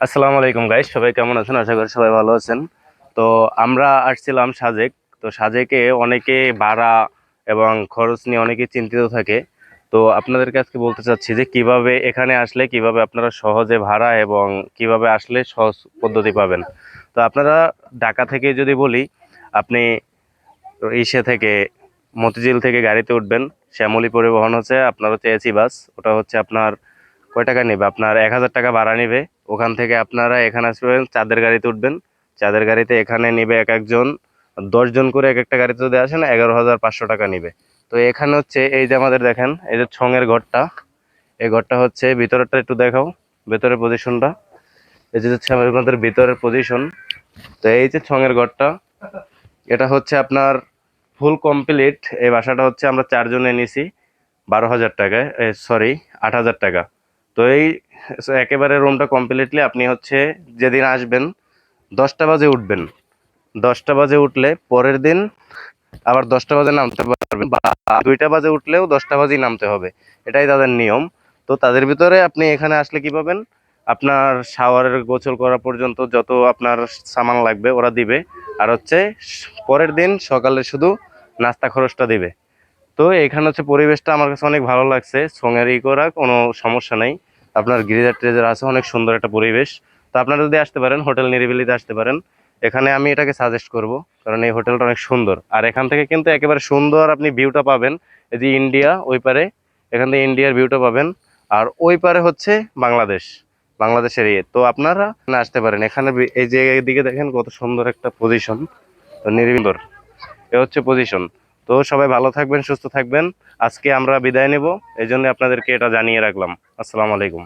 আসসালামু আলাইকুম গাইস, সবাই কেমন আছেন? আশা করি সবাই ভালো আছেন। তো আমরা আসছিলাম সাজেক। তো সাজেকে অনেকে ভাড়া এবং খরচ নিয়ে অনেকে চিন্তিত থাকে। তো আপনাদেরকে আজকে বলতে চাচ্ছি যে কিভাবে এখানে আসলে কিভাবে আপনারা সহজে ভাড়া এবং কিভাবে আসলে সহজ পদ্ধতি পাবেন। তো আপনারা ঢাকা থেকে যদি বলি, আপনি ইসে থেকে মতিঝিল থেকে গাড়িতে উঠবেন। শ্যামলী পরিবহন হচ্ছে আপনার হচ্ছে এসি বাস। ওটা হচ্ছে আপনার কয় টাকা নেবে? আপনার 1,000 টাকা ভাড়া নেবে। ওখান থেকে আপনারা এখানে আসবেন, চাঁদের গাড়িতে উঠবেন। চাঁদের গাড়িতে এখানে নিবে এক একজন 10 জন করে, এক একটা গাড়িতে যদি আসেন 11,500 টাকা নিবে। তো এখানে হচ্ছে এই যে আমাদের দেখেন, এই যে ছঙের ঘরটা, এই ঘরটা হচ্ছে ভিতরেরটা একটু দেখাও, ভেতরের পজিশনটা। এই যে হচ্ছে আমাদের ভিতরের পজিশন। তো এই যে ছঙের ঘরটা, এটা হচ্ছে আপনার ফুল কমপ্লিট। এই বাসাটা হচ্ছে আমরা 4 জনে নিছি 12,000 টাকায়, সরি 8,000 টাকা। তো এই একেবারে রুমটা কমপ্লিটলি আপনি হচ্ছে যেদিন আসবেন 10টা বাজে উঠবেন। 10টা বাজে উঠলে পরের দিন আবার 10টা বাজে নামতে পারবেন, বা 2টা বাজে উঠলেও 10টা বাজেই নামতে হবে। এটাই তাদের নিয়ম। তো তাদের ভিতরে আপনি এখানে আসলে কি পাবেন? আপনার শাওয়ারের গোসল করা পর্যন্ত যত আপনার সামান লাগবে ওরা দিবে। আর হচ্ছে পরের দিন সকালে শুধু নাস্তা খরচটা দিবে। তো এখানে হচ্ছে পরিবেশটা আমার কাছে অনেক ভালো লাগছে। সোঙের করা কোনো সমস্যা নেই। আপনার গিরিজার টিরিজার আছে, অনেক সুন্দর একটা পরিবেশ। তো আপনারা যদি আসতে পারেন, হোটেল নিরিবিলিতে আসতে পারেন। এখানে আমি এটাকে সাজেস্ট করব, কারণ এই হোটেলটা অনেক সুন্দর। আর এখান থেকে কিন্তু একেবারে সুন্দর আপনি ভিউটা পাবেন। এই যে ইন্ডিয়া ওই পারে, এখান থেকে ইন্ডিয়ার ভিউটা পাবেন। আর ওই পারে হচ্ছে বাংলাদেশ, বাংলাদেশের তো আপনারা না আসতে পারেন এখানে। এই যে এদিকে দেখেন কত সুন্দর একটা পজিশন, নিরিবিলি। এ হচ্ছে পজিশন। তো সবাই ভালো থাকবেন, সুস্থ থাকবেন। আজকে আমরা বিদায় নেব, এই জন্য আপনাদেরকে এটা জানিয়ে রাখলাম। আসসালামু আলাইকুম।